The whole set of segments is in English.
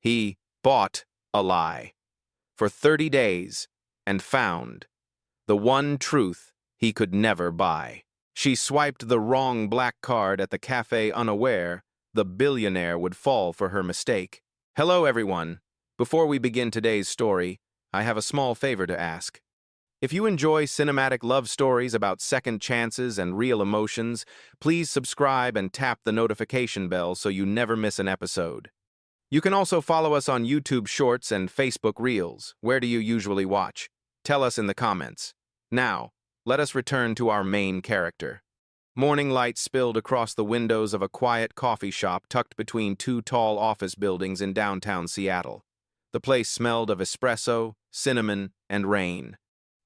He bought a lie for 30 days and found the one truth he could never buy. She swiped the wrong black card at the cafe unaware the billionaire would fall for her mistake. Hello, everyone. Before we begin today's story, I have a small favor to ask. If you enjoy cinematic love stories about second chances and real emotions, please subscribe and tap the notification bell so you never miss an episode. You can also follow us on YouTube Shorts and Facebook Reels. Where do you usually watch? Tell us in the comments. Now, let us return to our main character. Morning light spilled across the windows of a quiet coffee shop tucked between two tall office buildings in downtown Seattle. The place smelled of espresso, cinnamon, and rain.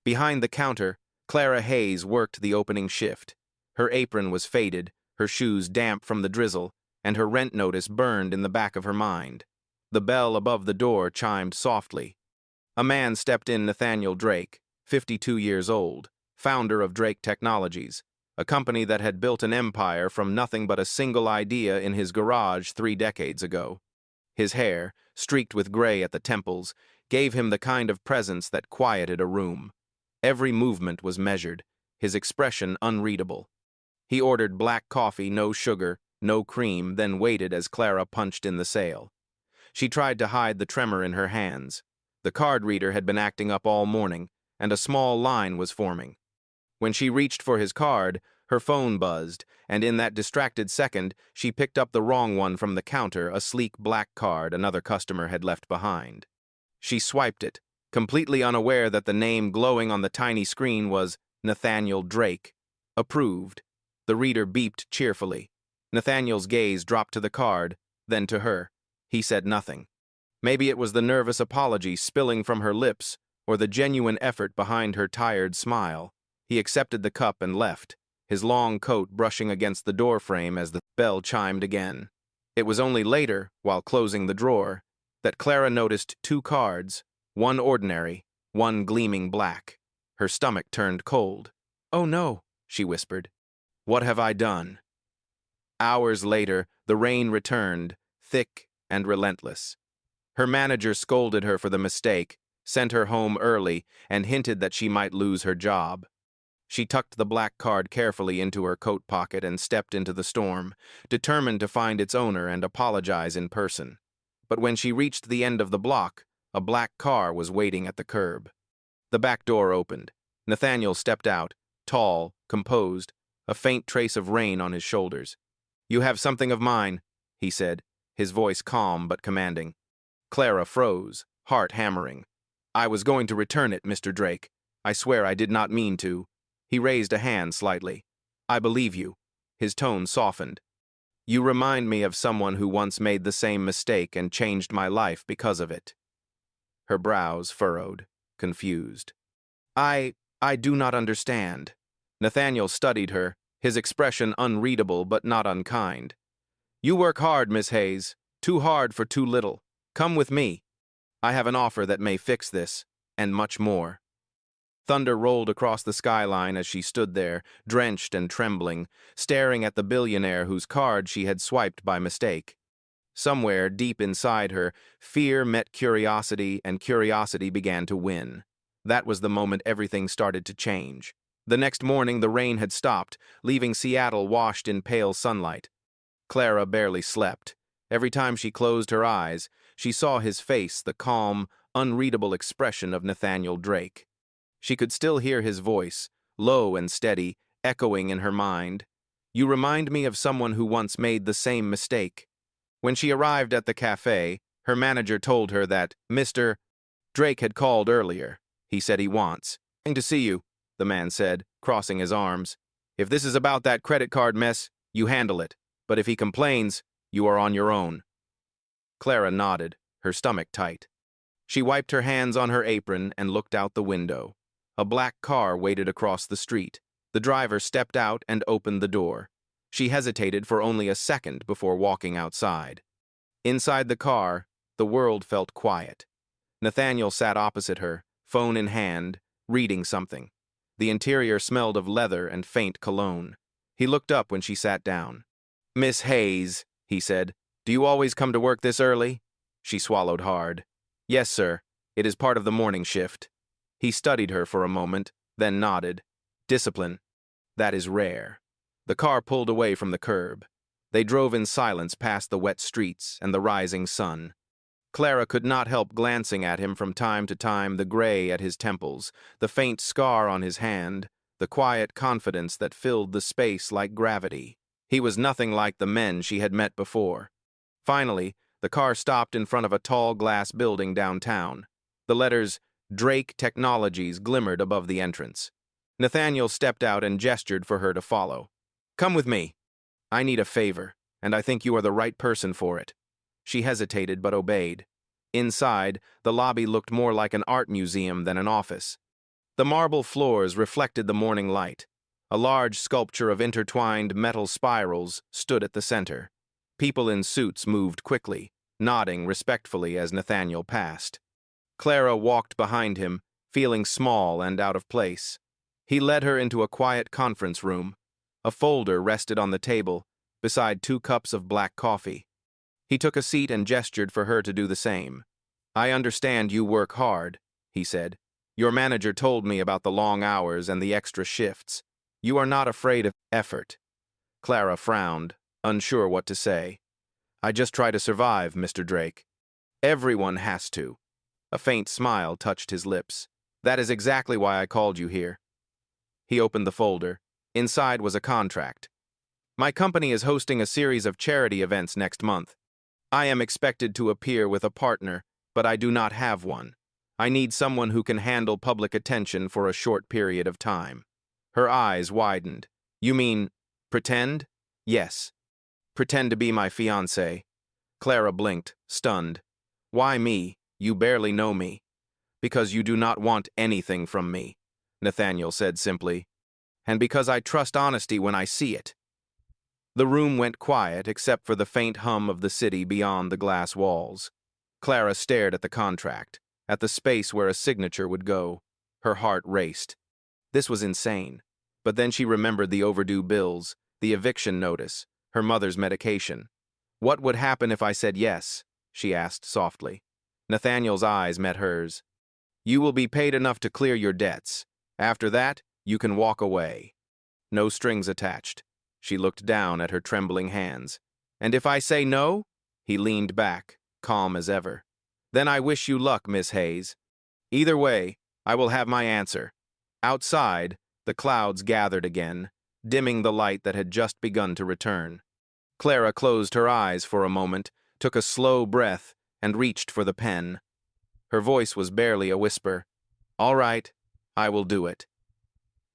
Behind the counter, Clara Hayes worked the opening shift. Her apron was faded, her shoes damp from the drizzle, and her rent notice burned in the back of her mind. The bell above the door chimed softly. A man stepped in. Nathaniel Drake, 52 years old, founder of Drake Technologies, a company that had built an empire from nothing but a single idea in his garage 3 decades ago. His hair, streaked with gray at the temples, gave him the kind of presence that quieted a room. Every movement was measured, his expression unreadable. He ordered black coffee, no sugar, no cream, then waited as Clara punched in the sale. She tried to hide the tremor in her hands. The card reader had been acting up all morning, and a small line was forming. When she reached for his card, her phone buzzed, and in that distracted second, she picked up the wrong one from the counter, a sleek black card another customer had left behind. She swiped it, completely unaware that the name glowing on the tiny screen was Nathaniel Drake. Approved. The reader beeped cheerfully. Nathaniel's gaze dropped to the card, then to her. He said nothing. Maybe it was the nervous apology spilling from her lips, or the genuine effort behind her tired smile. He accepted the cup and left, his long coat brushing against the doorframe as the bell chimed again. It was only later, while closing the drawer, that Clara noticed 2 cards, one ordinary, one gleaming black. Her stomach turned cold. "Oh no," she whispered. "What have I done?" Hours later, the rain returned, thick and relentless. Her manager scolded her for the mistake, sent her home early, and hinted that she might lose her job. She tucked the black card carefully into her coat pocket and stepped into the storm, determined to find its owner and apologize in person. But when she reached the end of the block, a black car was waiting at the curb. The back door opened. Nathaniel stepped out, tall, composed, a faint trace of rain on his shoulders. "You have something of mine," he said, his voice calm but commanding. Clara froze, heart hammering. "I was going to return it, Mr. Drake. I swear I did not mean to." He raised a hand slightly. "I believe you." His tone softened. "You remind me of someone who once made the same mistake and changed my life because of it." Her brows furrowed, confused. I do not understand." Nathaniel studied her, his expression unreadable but not unkind. "You work hard, Miss Hayes. Too hard for too little. Come with me. I have an offer that may fix this, and much more." Thunder rolled across the skyline as she stood there, drenched and trembling, staring at the billionaire whose card she had swiped by mistake. Somewhere deep inside her, fear met curiosity, and curiosity began to win. That was the moment everything started to change. The next morning, the rain had stopped, leaving Seattle washed in pale sunlight. Clara barely slept. Every time she closed her eyes, she saw his face, the calm, unreadable expression of Nathaniel Drake. She could still hear his voice, low and steady, echoing in her mind. "You remind me of someone who once made the same mistake." When she arrived at the cafe, her manager told her that Mr. Drake had called earlier. He said he wants to see you, the man said, crossing his arms. "If this is about that credit card mess, you handle it. But if he complains, you are on your own." Clara nodded, her stomach tight. She wiped her hands on her apron and looked out the window. A black car waited across the street. The driver stepped out and opened the door. She hesitated for only a second before walking outside. Inside the car, the world felt quiet. Nathaniel sat opposite her, phone in hand, reading something. The interior smelled of leather and faint cologne. He looked up when she sat down. "Miss Hayes," he said, "do you always come to work this early?" She swallowed hard. Yes, sir. It is part of the morning shift. He studied her for a moment, then nodded. Discipline. That is rare. The car pulled away from the curb. They drove in silence past the wet streets and the rising sun. Clara could not help glancing at him from time to time, the gray at his temples, the faint scar on his hand, the quiet confidence that filled the space like gravity. He was nothing like the men she had met before. Finally, the car stopped in front of a tall glass building downtown. The letters Drake Technologies glimmered above the entrance. Nathaniel stepped out and gestured for her to follow. Come with me. I need a favor, and I think you are the right person for it. She hesitated but obeyed. Inside, the lobby looked more like an art museum than an office. The marble floors reflected the morning light. A large sculpture of intertwined metal spirals stood at the center. People in suits moved quickly, nodding respectfully as Nathaniel passed. Clara walked behind him, feeling small and out of place. He led her into a quiet conference room. A folder rested on the table, beside 2 cups of black coffee. He took a seat and gestured for her to do the same. I understand you work hard, he said. Your manager told me about the long hours and the extra shifts. You are not afraid of effort. Clara frowned, unsure what to say. I just try to survive, Mr. Drake. Everyone has to. A faint smile touched his lips. That is exactly why I called you here. He opened the folder. Inside was a contract. My company is hosting a series of charity events next month. I am expected to appear with a partner, but I do not have one. I need someone who can handle public attention for a short period of time. Her eyes widened. You mean, pretend? Yes. Pretend to be my fiancé. Clara blinked, stunned. Why me? You barely know me. Because you do not want anything from me, Nathaniel said simply. And because I trust honesty when I see it. The room went quiet except for the faint hum of the city beyond the glass walls. Clara stared at the contract, at the space where a signature would go. Her heart raced. This was insane. But then she remembered the overdue bills, the eviction notice, her mother's medication. What would happen if I said yes? She asked softly. Nathaniel's eyes met hers. You will be paid enough to clear your debts. After that, you can walk away. No strings attached. She looked down at her trembling hands. And if I say no? He leaned back, calm as ever. Then I wish you luck, Miss Hayes. Either way, I will have my answer. Outside, the clouds gathered again, dimming the light that had just begun to return. Clara closed her eyes for a moment, took a slow breath, and reached for the pen. Her voice was barely a whisper. All right, I will do it.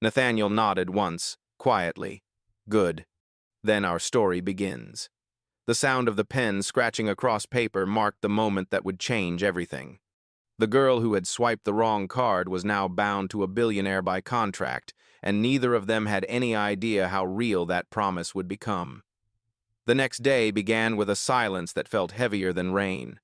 Nathaniel nodded once, quietly. Good. Then our story begins. The sound of the pen scratching across paper marked the moment that would change everything. The girl who had swiped the wrong card was now bound to a billionaire by contract, and neither of them had any idea how real that promise would become. The next day began with a silence that felt heavier than rain.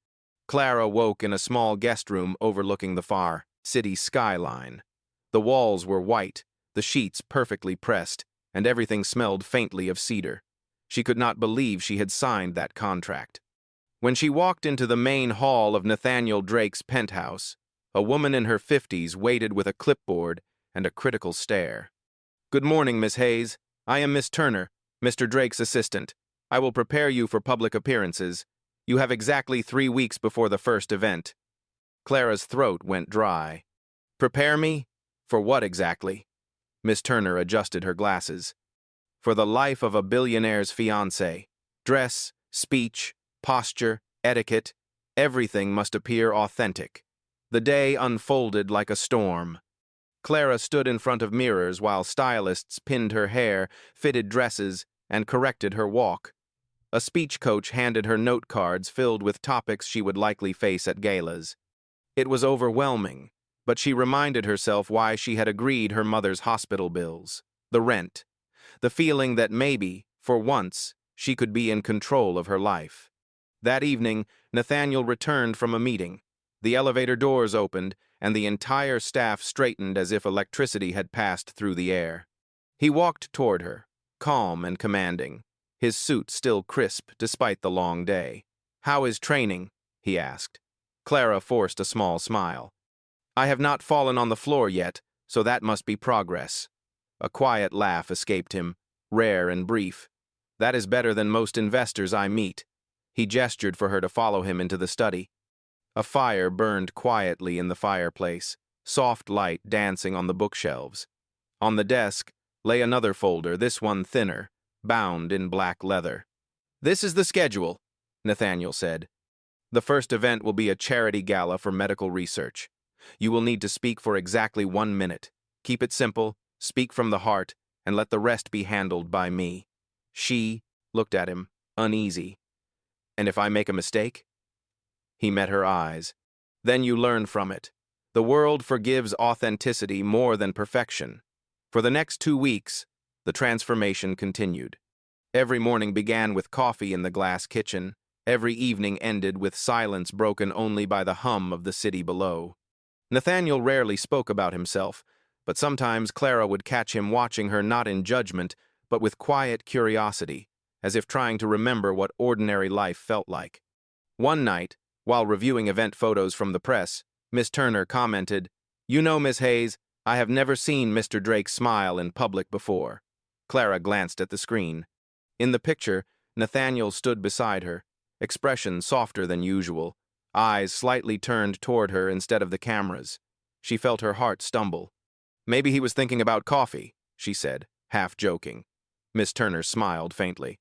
Clara woke in a small guest room overlooking the far city skyline. The walls were white, the sheets perfectly pressed, and everything smelled faintly of cedar. She could not believe she had signed that contract. When she walked into the main hall of Nathaniel Drake's penthouse, a woman in her 50s waited with a clipboard and a critical stare. Good morning, Miss Hayes. I am Miss Turner, Mr. Drake's assistant. I will prepare you for public appearances. You have exactly 3 weeks before the first event. Clara's throat went dry. Prepare me? For what exactly? Miss Turner adjusted her glasses. For the life of a billionaire's fiancé. Dress, speech, posture, etiquette, everything must appear authentic. The day unfolded like a storm. Clara stood in front of mirrors while stylists pinned her hair, fitted dresses, and corrected her walk. A speech coach handed her note cards filled with topics she would likely face at galas. It was overwhelming, but she reminded herself why she had agreed her mother's hospital bills, the rent, the feeling that maybe, for once, she could be in control of her life. That evening, Nathaniel returned from a meeting. The elevator doors opened, and the entire staff straightened as if electricity had passed through the air. He walked toward her, calm and commanding, his suit still crisp despite the long day. How is training? he asked. Clara forced a small smile. I have not fallen on the floor yet, so that must be progress. A quiet laugh escaped him, rare and brief. That is better than most investors I meet. He gestured for her to follow him into the study. A fire burned quietly in the fireplace, soft light dancing on the bookshelves. On the desk lay another folder, this one thinner, bound in black leather. This is the schedule, Nathaniel said. The first event will be a charity gala for medical research. You will need to speak for exactly 1 minute. Keep it simple, speak from the heart, and let the rest be handled by me. She looked at him, uneasy. And if I make a mistake? He met her eyes. Then you learn from it. The world forgives authenticity more than perfection. For the next 2 weeks, the transformation continued. Every morning began with coffee in the glass kitchen. Every evening ended with silence broken only by the hum of the city below. Nathaniel rarely spoke about himself, but sometimes Clara would catch him watching her not in judgment, but with quiet curiosity, as if trying to remember what ordinary life felt like. One night, while reviewing event photos from the press, Miss Turner commented, "You know, Miss Hayes, I have never seen Mr. Drake smile in public before." Clara glanced at the screen. In the picture, Nathaniel stood beside her, expression softer than usual, eyes slightly turned toward her instead of the cameras. She felt her heart stumble. Maybe he was thinking about coffee, she said, half joking. Miss Turner smiled faintly.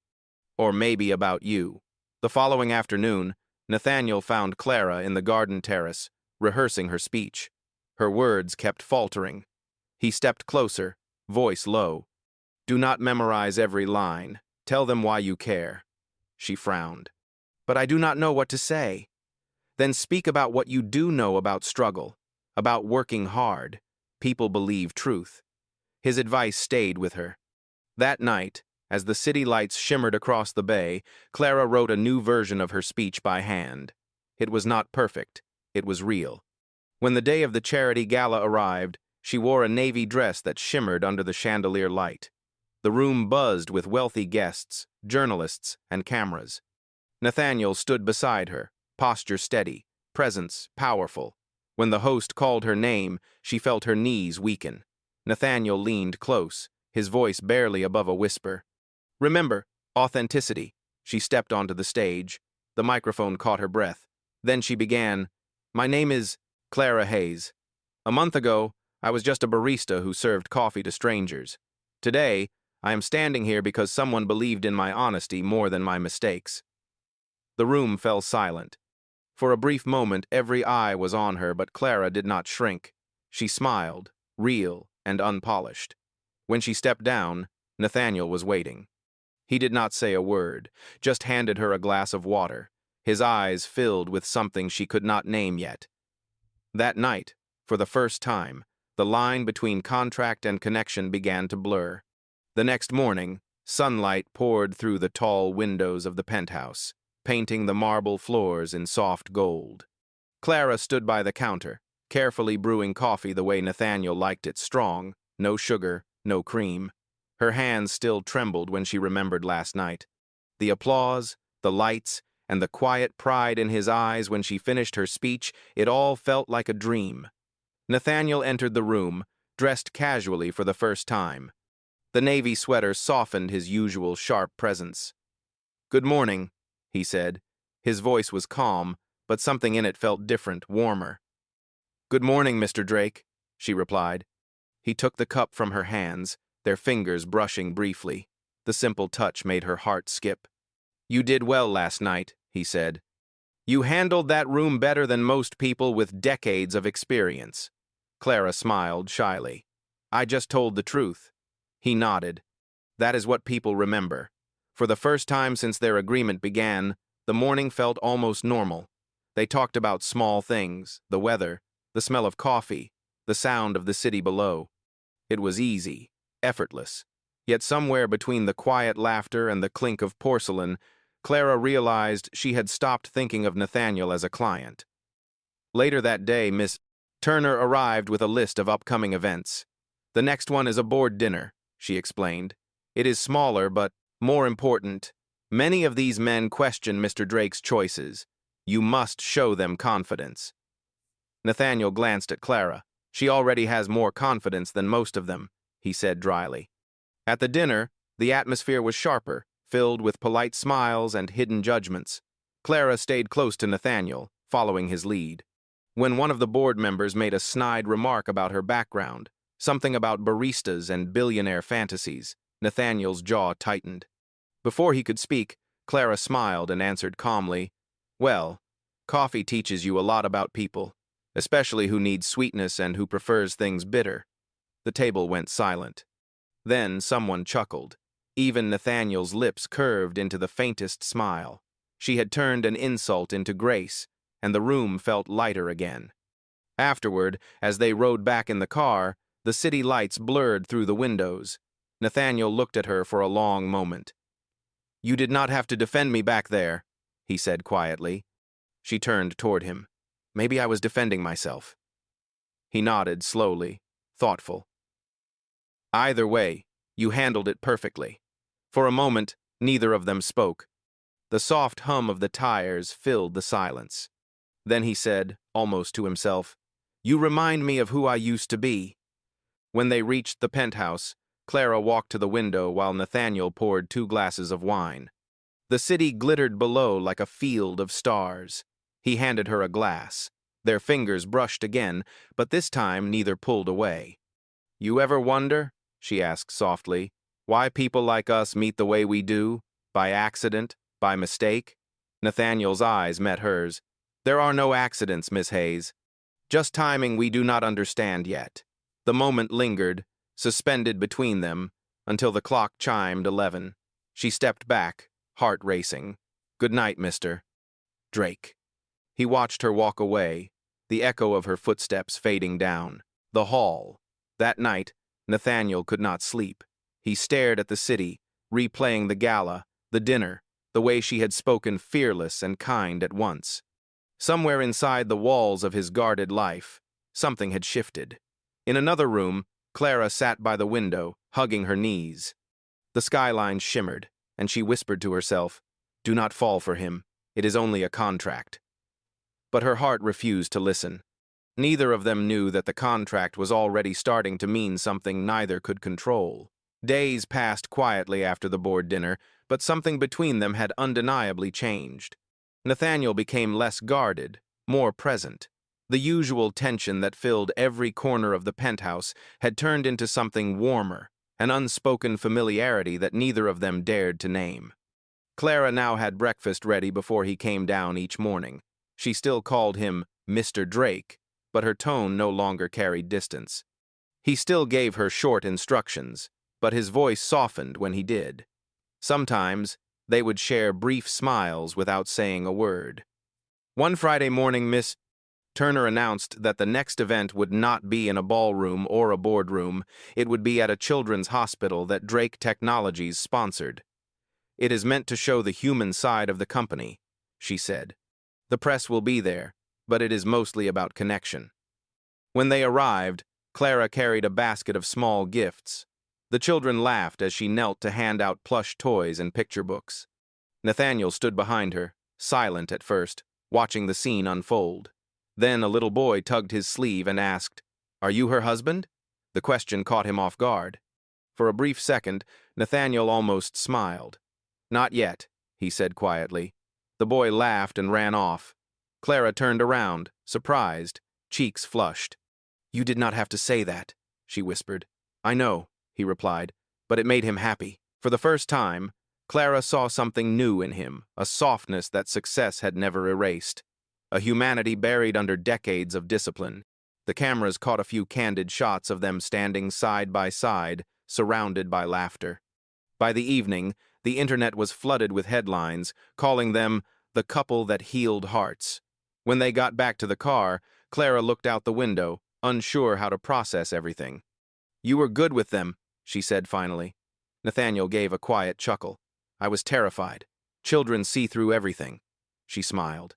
Or maybe about you. The following afternoon, Nathaniel found Clara in the garden terrace, rehearsing her speech. Her words kept faltering. He stepped closer, voice low. Do not memorize every line. Tell them why you care. She frowned. But I do not know what to say. Then speak about what you do know about struggle, about working hard. People believe truth. His advice stayed with her. That night, as the city lights shimmered across the bay, Clara wrote a new version of her speech by hand. It was not perfect. It was real. When the day of the charity gala arrived, she wore a navy dress that shimmered under the chandelier light. The room buzzed with wealthy guests, journalists, and cameras. Nathaniel stood beside her, posture steady, presence powerful. When the host called her name, she felt her knees weaken. Nathaniel leaned close, his voice barely above a whisper. Remember, authenticity. She stepped onto the stage. The microphone caught her breath. Then she began, My name is Clara Hayes. A month ago, I was just a barista who served coffee to strangers. Today, I am standing here because someone believed in my honesty more than my mistakes. The room fell silent. For a brief moment, every eye was on her, but Clara did not shrink. She smiled, real and unpolished. When she stepped down, Nathaniel was waiting. He did not say a word, just handed her a glass of water, his eyes filled with something she could not name yet. That night, for the first time, the line between contract and connection began to blur. The next morning, sunlight poured through the tall windows of the penthouse, painting the marble floors in soft gold. Clara stood by the counter, carefully brewing coffee the way Nathaniel liked it, strong, no sugar, no cream. Her hands still trembled when she remembered last night. The applause, the lights, and the quiet pride in his eyes when she finished her speech, it all felt like a dream. Nathaniel entered the room, dressed casually for the first time. The navy sweater softened his usual sharp presence. Good morning, he said. His voice was calm, but something in it felt different, warmer. Good morning, Mr. Drake, she replied. He took the cup from her hands, their fingers brushing briefly. The simple touch made her heart skip. You did well last night, he said. You handled that room better than most people with decades of experience. Clara smiled shyly. I just told the truth. He nodded. That is what people remember. For the first time since their agreement began, the morning felt almost normal. They talked about small things, the weather, the smell of coffee, the sound of the city below. It was easy, effortless. Yet somewhere between the quiet laughter and the clink of porcelain, Clara realized she had stopped thinking of Nathaniel as a client. Later that day, Miss Turner arrived with a list of upcoming events. The next one is a board dinner, she explained. It is smaller, but more important. Many of these men question Mr. Drake's choices. You must show them confidence. Nathaniel glanced at Clara. She already has more confidence than most of them, he said dryly. At the dinner, the atmosphere was sharper, filled with polite smiles and hidden judgments. Clara stayed close to Nathaniel, following his lead. When one of the board members made a snide remark about her background, something about baristas and billionaire fantasies, Nathaniel's jaw tightened. Before he could speak, Clara smiled and answered calmly, "Well, coffee teaches you a lot about people, especially who needs sweetness and who prefers things bitter." The table went silent. Then someone chuckled. Even Nathaniel's lips curved into the faintest smile. She had turned an insult into grace, and the room felt lighter again. Afterward, as they rode back in the car, the city lights blurred through the windows. Nathaniel looked at her for a long moment. "You did not have to defend me back there," he said quietly. She turned toward him. "Maybe I was defending myself." He nodded slowly, thoughtful. "Either way, you handled it perfectly." For a moment, neither of them spoke. The soft hum of the tires filled the silence. Then he said, almost to himself, "You remind me of who I used to be." When they reached the penthouse, Clara walked to the window while Nathaniel poured 2 glasses of wine. The city glittered below like a field of stars. He handed her a glass. Their fingers brushed again, but this time neither pulled away. "You ever wonder," she asked softly, "why people like us meet the way we do? By accident? By mistake?" Nathaniel's eyes met hers. "There are no accidents, Miss Hayes. Just timing we do not understand yet." The moment lingered, suspended between them, until the clock chimed 11. She stepped back, heart racing. "Good night, Mr. Drake." He watched her walk away, the echo of her footsteps fading down. The hall. That night, Nathaniel could not sleep. He stared at the city, replaying the gala, the dinner, the way she had spoken fearless and kind at once. Somewhere inside the walls of his guarded life, something had shifted. In another room, Clara sat by the window, hugging her knees. The skyline shimmered, and she whispered to herself, "Do not fall for him. It is only a contract." But her heart refused to listen. Neither of them knew that the contract was already starting to mean something neither could control. Days passed quietly after the board dinner, but something between them had undeniably changed. Nathaniel became less guarded, more present. The usual tension that filled every corner of the penthouse had turned into something warmer, an unspoken familiarity that neither of them dared to name. Clara now had breakfast ready before he came down each morning. She still called him Mr. Drake, but her tone no longer carried distance. He still gave her short instructions, but his voice softened when he did. Sometimes, they would share brief smiles without saying a word. One Friday morning, Miss Turner announced that the next event would not be in a ballroom or a boardroom. It would be at a children's hospital that Drake Technologies sponsored. "It is meant to show the human side of the company," she said. "The press will be there, but it is mostly about connection." When they arrived, Clara carried a basket of small gifts. The children laughed as she knelt to hand out plush toys and picture books. Nathaniel stood behind her, silent at first, watching the scene unfold. Then a little boy tugged his sleeve and asked, "Are you her husband?" The question caught him off guard. For a brief second, Nathaniel almost smiled. "Not yet," he said quietly. The boy laughed and ran off. Clara turned around, surprised, cheeks flushed. "You did not have to say that," she whispered. "I know," he replied, "but it made him happy." For the first time, Clara saw something new in him, a softness that success had never erased, a humanity buried under decades of discipline. The cameras caught a few candid shots of them standing side by side, surrounded by laughter. By the evening, the internet was flooded with headlines, calling them the couple that healed hearts. When they got back to the car, Clara looked out the window, unsure how to process everything. "You were good with them," she said finally. Nathaniel gave a quiet chuckle. "I was terrified. Children see through everything." She smiled.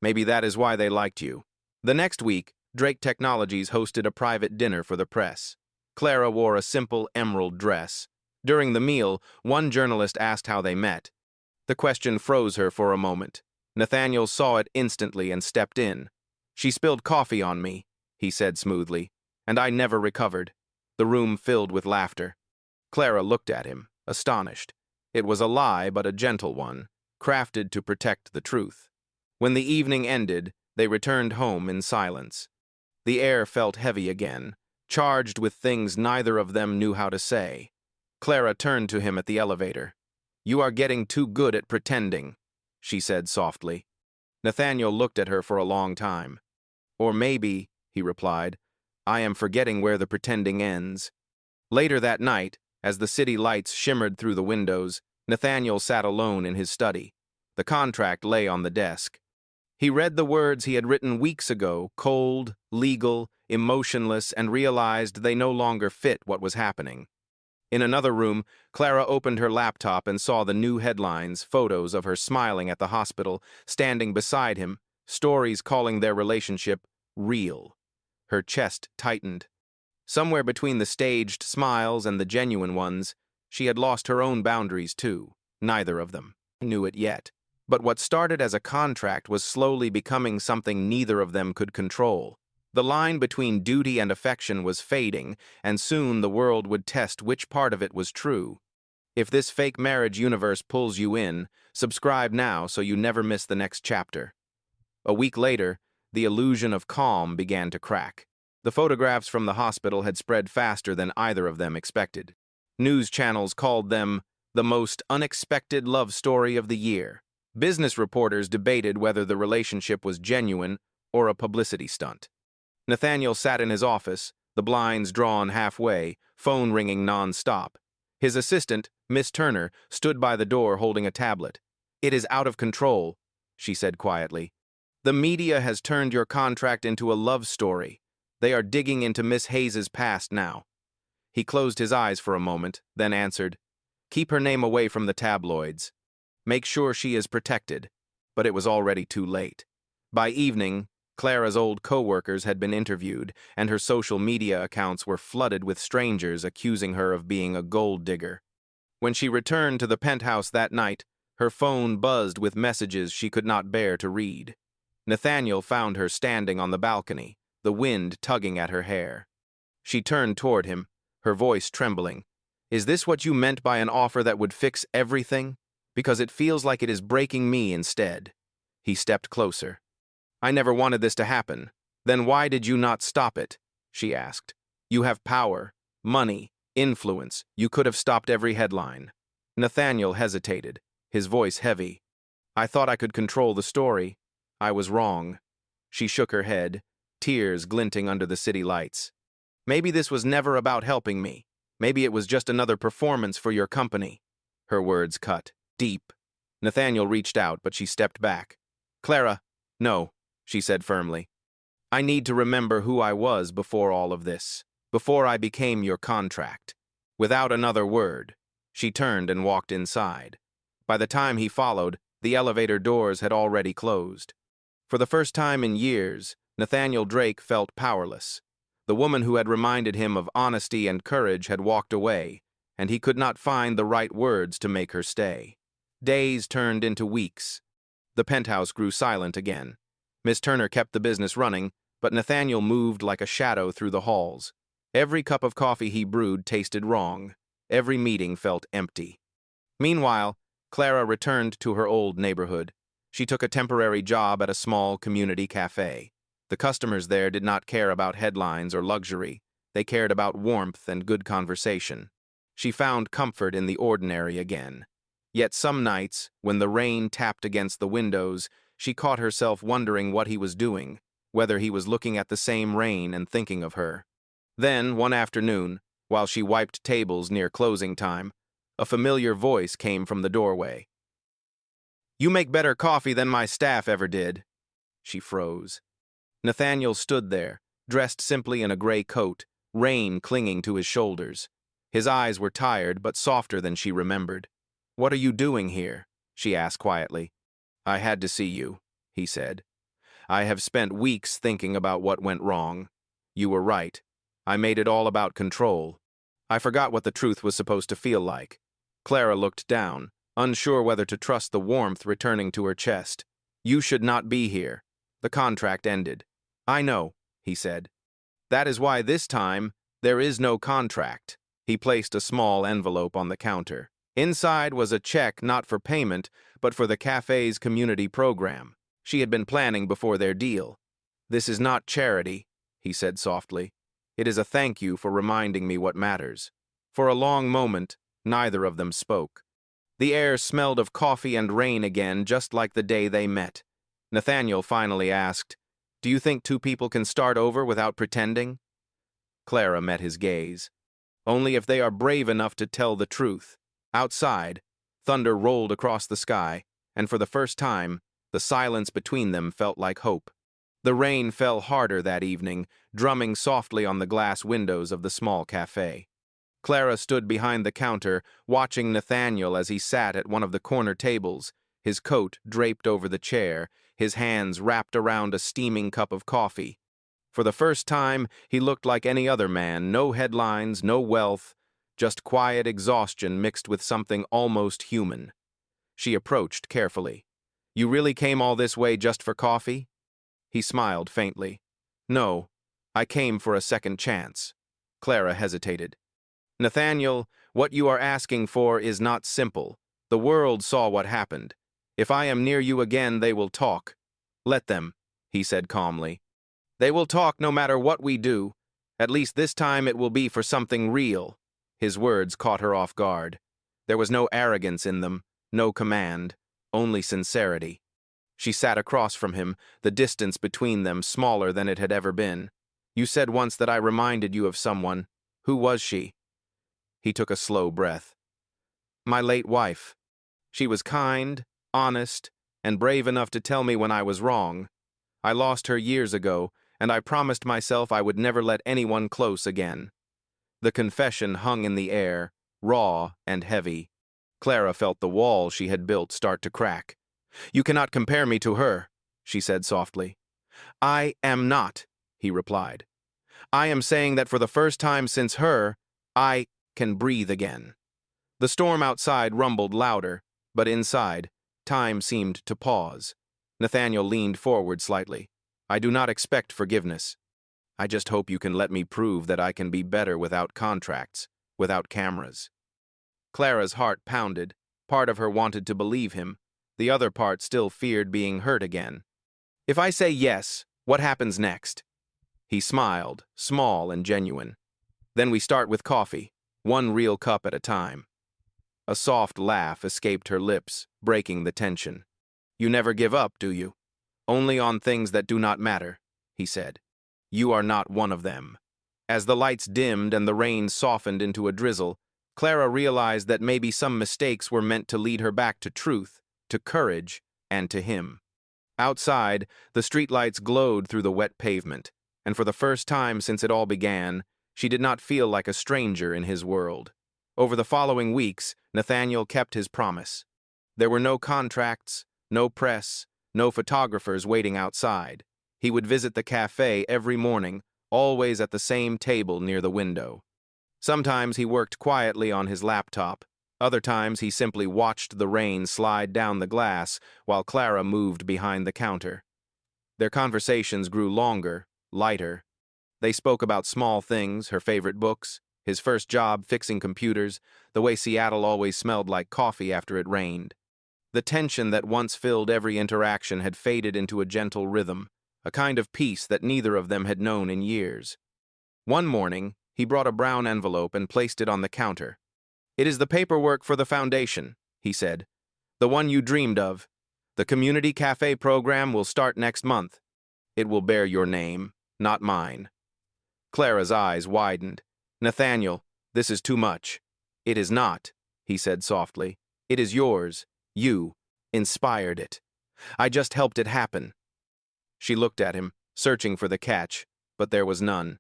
"Maybe that is why they liked you." The next week, Drake Technologies hosted a private dinner for the press. Clara wore a simple emerald dress. During the meal, one journalist asked how they met. The question froze her for a moment. Nathaniel saw it instantly and stepped in. "She spilled coffee on me," he said smoothly, "and I never recovered." The room filled with laughter. Clara looked at him, astonished. It was a lie, but a gentle one, crafted to protect the truth. When the evening ended, they returned home in silence. The air felt heavy again, charged with things neither of them knew how to say. Clara turned to him at the elevator. "You are getting too good at pretending," she said softly. Nathaniel looked at her for a long time. "Or maybe," he replied, "I am forgetting where the pretending ends." Later that night, as the city lights shimmered through the windows, Nathaniel sat alone in his study. The contract lay on the desk. He read the words he had written weeks ago, cold, legal, emotionless, and realized they no longer fit what was happening. In another room, Clara opened her laptop and saw the new headlines, photos of her smiling at the hospital, standing beside him, stories calling their relationship real. Her chest tightened. Somewhere between the staged smiles and the genuine ones, she had lost her own boundaries too. Neither of them knew it yet. But what started as a contract was slowly becoming something neither of them could control. The line between duty and affection was fading, and soon the world would test which part of it was true. If this fake marriage universe pulls you in, subscribe now so you never miss the next chapter. A week later, the illusion of calm began to crack. The photographs from the hospital had spread faster than either of them expected. News channels called them the most unexpected love story of the year. Business reporters debated whether the relationship was genuine or a publicity stunt. Nathaniel sat in his office, the blinds drawn halfway, phone ringing non-stop. His assistant, Miss Turner, stood by the door holding a tablet. "It is out of control," she said quietly. "The media has turned your contract into a love story. They are digging into Miss Hayes's past now." He closed his eyes for a moment, then answered, "Keep her name away from the tabloids. Make sure she is protected." But it was already too late. By evening, Clara's old co-workers had been interviewed, and her social media accounts were flooded with strangers accusing her of being a gold digger. When she returned to the penthouse that night, her phone buzzed with messages she could not bear to read. Nathaniel found her standing on the balcony, the wind tugging at her hair. She turned toward him, her voice trembling. "Is this what you meant by an offer that would fix everything? Because it feels like it is breaking me instead." He stepped closer. "I never wanted this to happen. Then why did you not stop it?" she asked. "You have power, money, influence. You could have stopped every headline." Nathaniel hesitated, his voice heavy. "I thought I could control the story. I was wrong." She shook her head, tears glinting under the city lights. "Maybe this was never about helping me. Maybe it was just another performance for your company." Her words cut deep. Nathaniel reached out, but she stepped back. "Clara, no," she said firmly. "I need to remember who I was before all of this, before I became your contract." Without another word, she turned and walked inside. By the time he followed, the elevator doors had already closed. For the first time in years, Nathaniel Drake felt powerless. The woman who had reminded him of honesty and courage had walked away, and he could not find the right words to make her stay. Days turned into weeks. The penthouse grew silent again. Miss Turner kept the business running, but Nathaniel moved like a shadow through the halls. Every cup of coffee he brewed tasted wrong. Every meeting felt empty. Meanwhile, Clara returned to her old neighborhood. She took a temporary job at a small community cafe. The customers there did not care about headlines or luxury. They cared about warmth and good conversation. She found comfort in the ordinary again. Yet some nights, when the rain tapped against the windows, she caught herself wondering what he was doing, whether he was looking at the same rain and thinking of her. Then, one afternoon, while she wiped tables near closing time, a familiar voice came from the doorway. "You make better coffee than my staff ever did." She froze. Nathaniel stood there, dressed simply in a gray coat, rain clinging to his shoulders. His eyes were tired but softer than she remembered. "What are you doing here?" she asked quietly. "I had to see you," he said. "I have spent weeks thinking about what went wrong. You were right. I made it all about control. I forgot what the truth was supposed to feel like." Clara looked down, unsure whether to trust the warmth returning to her chest. You should not be here. The contract ended. I know, he said. That is why this time there is no contract. He placed a small envelope on the counter. Inside was a check not for payment, but for the cafe's community program. She had been planning before their deal. This is not charity, he said softly. It is a thank you for reminding me what matters. For a long moment, neither of them spoke. The air smelled of coffee and rain again, just like the day they met. Nathaniel finally asked, "Do you think two people can start over without pretending?" Clara met his gaze. "Only if they are brave enough to tell the truth." Outside, thunder rolled across the sky, and for the first time, the silence between them felt like hope. The rain fell harder that evening, drumming softly on the glass windows of the small cafe. Clara stood behind the counter, watching Nathaniel as he sat at one of the corner tables, his coat draped over the chair, his hands wrapped around a steaming cup of coffee. For the first time, he looked like any other man, no headlines, no wealth, just quiet exhaustion mixed with something almost human. She approached carefully. "You really came all this way just for coffee?" He smiled faintly. "No, I came for a second chance." Clara hesitated. "Nathaniel, what you are asking for is not simple. The world saw what happened. If I am near you again, they will talk." "Let them," he said calmly. "They will talk no matter what we do. At least this time it will be for something real." His words caught her off guard. There was no arrogance in them, no command, only sincerity. She sat across from him, the distance between them smaller than it had ever been. "You said once that I reminded you of someone. Who was she?" He took a slow breath. "My late wife. She was kind, honest, and brave enough to tell me when I was wrong. I lost her years ago, and I promised myself I would never let anyone close again." The confession hung in the air, raw and heavy. Clara felt the wall she had built start to crack. "You cannot compare me to her," she said softly. "I am not," he replied. "I am saying that for the first time since her, I can breathe again." The storm outside rumbled louder, but inside, time seemed to pause. Nathaniel leaned forward slightly. "I do not expect forgiveness. I just hope you can let me prove that I can be better without contracts, without cameras." Clara's heart pounded. Part of her wanted to believe him. The other part still feared being hurt again. "If I say yes, what happens next?" He smiled, small and genuine. "Then we start with coffee, one real cup at a time." A soft laugh escaped her lips, breaking the tension. "You never give up, do you? Only on things that do not matter," he said. "You are not one of them." As the lights dimmed and the rain softened into a drizzle, Clara realized that maybe some mistakes were meant to lead her back to truth, to courage, and to him. Outside, the streetlights glowed through the wet pavement, and for the first time since it all began, she did not feel like a stranger in his world. Over the following weeks, Nathaniel kept his promise. There were no contracts, no press, no photographers waiting outside. He would visit the cafe every morning, always at the same table near the window. Sometimes he worked quietly on his laptop. Other times he simply watched the rain slide down the glass while Clara moved behind the counter. Their conversations grew longer, lighter. They spoke about small things, her favorite books, his first job fixing computers, the way Seattle always smelled like coffee after it rained. The tension that once filled every interaction had faded into a gentle rhythm, a kind of peace that neither of them had known in years. One morning, he brought a brown envelope and placed it on the counter. "It is the paperwork for the foundation," he said. "The one you dreamed of. The community cafe program will start next month. It will bear your name, not mine." Clara's eyes widened. "Nathaniel, this is too much." "It is not," he said softly. "It is yours. You inspired it. I just helped it happen." She looked at him, searching for the catch, but there was none.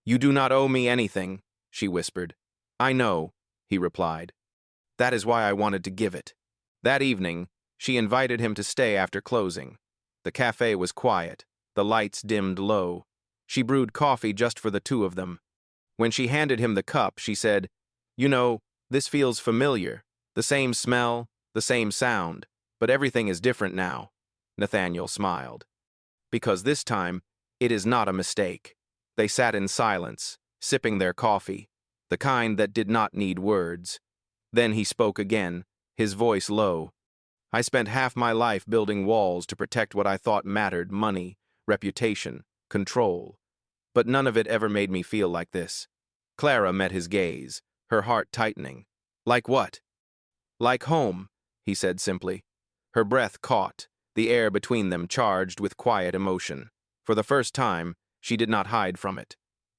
"You do not owe me anything," she whispered. "I know," he replied. "That is why I wanted to give it." That evening, she invited him to stay after closing. The cafe was quiet, the lights dimmed low. She brewed coffee just for the two of them. When she handed him the cup, she said, "You know, this feels familiar. The same smell, the same sound, but everything is different now." Nathaniel smiled. Because this time, it is not a mistake. They sat in silence, sipping their coffee, the kind that did not need words. Then he spoke again, his voice low. I spent half my life building walls to protect what I thought mattered: money, reputation, control. But none of it ever made me feel like this. Clara met his gaze, her heart tightening. Like what? Like home, he said simply. Her breath caught, the air between them charged with quiet emotion. For the first time, she did not hide from it.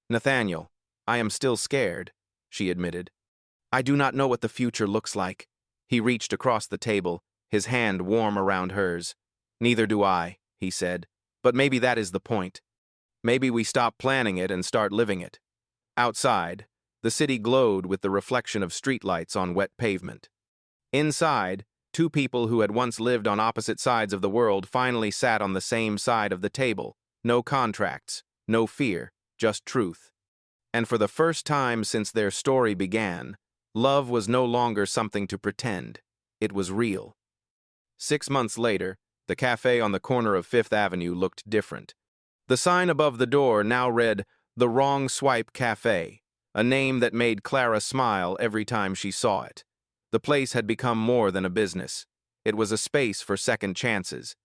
Nathaniel, I am still scared, she admitted. I do not know what the future looks like. He reached across the table, his hand warm around hers. Neither do I, he said. But maybe that is the point. Maybe we stop planning it and start living it. Outside, the city glowed with the reflection of streetlights on wet pavement. Inside, two people who had once lived on opposite sides of the world finally sat on the same side of the table. No contracts, no fear, just truth. And for the first time since their story began, love was no longer something to pretend. It was real. 6 months later, the cafe on the corner of Fifth Avenue looked different. The sign above the door now read, The Wrong Swipe Cafe, a name that made Clara smile every time she saw it. The place had become more than a business. It was a space for second chances.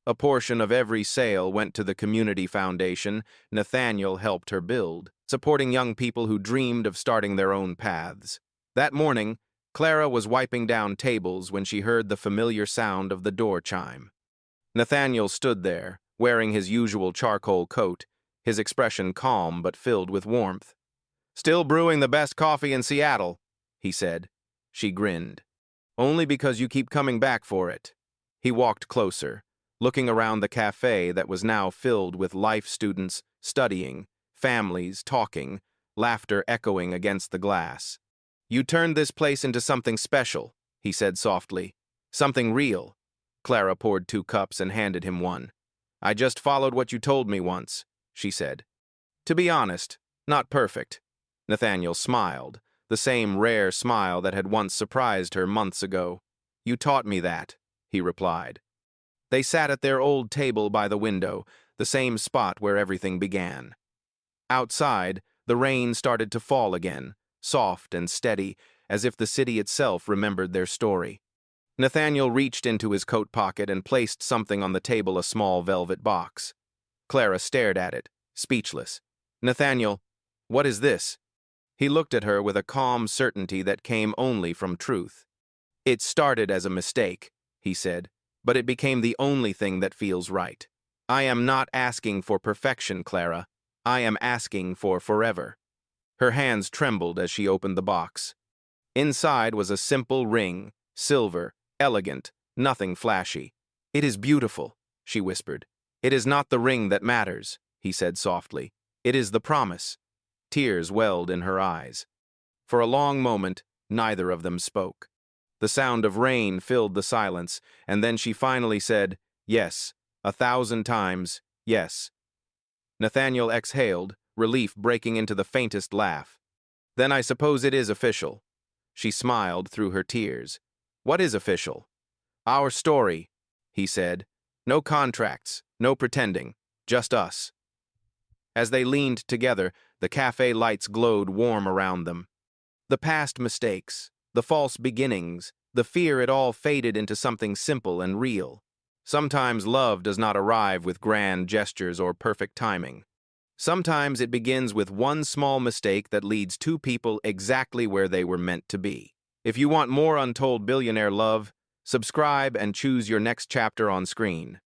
A portion of every sale went to the community foundation Nathaniel helped her build, supporting young people who dreamed of starting their own paths. That morning, Clara was wiping down tables when she heard the familiar sound of the door chime. Nathaniel stood there, wearing his usual charcoal coat, his expression calm but filled with warmth. Still brewing the best coffee in Seattle, he said. She grinned. Only because you keep coming back for it. He walked closer, looking around the cafe that was now filled with life students studying, families talking, laughter echoing against the glass. You turned this place into something special, he said softly. Something real. Clara poured 2 cups and handed him one. I just followed what you told me once, she said. To be honest, not perfect. Nathaniel smiled, the same rare smile that had once surprised her months ago. You taught me that, he replied. They sat at their old table by the window, the same spot where everything began. Outside, the rain started to fall again, soft and steady, as if the city itself remembered their story. Nathaniel reached into his coat pocket and placed something on the table, a small velvet box. Clara stared at it, speechless. Nathaniel, what is this? He looked at her with a calm certainty that came only from truth. It started as a mistake, he said, but it became the only thing that feels right. I am not asking for perfection, Clara. I am asking for forever. Her hands trembled as she opened the box. Inside was a simple ring, silver, elegant, nothing flashy. It is beautiful, she whispered. It is not the ring that matters, he said softly. It is the promise. Tears welled in her eyes. For a long moment, neither of them spoke. The sound of rain filled the silence, and then she finally said, yes, 1,000 times, yes. Nathaniel exhaled, relief breaking into the faintest laugh. Then I suppose it is official. She smiled through her tears. What is official? Our story, he said. No contracts, no pretending, just us. As they leaned together, the cafe lights glowed warm around them. The past mistakes, the false beginnings, the fear, it all faded into something simple and real. Sometimes love does not arrive with grand gestures or perfect timing. Sometimes it begins with one small mistake that leads two people exactly where they were meant to be. If you want more untold billionaire love, subscribe and choose your next chapter on screen.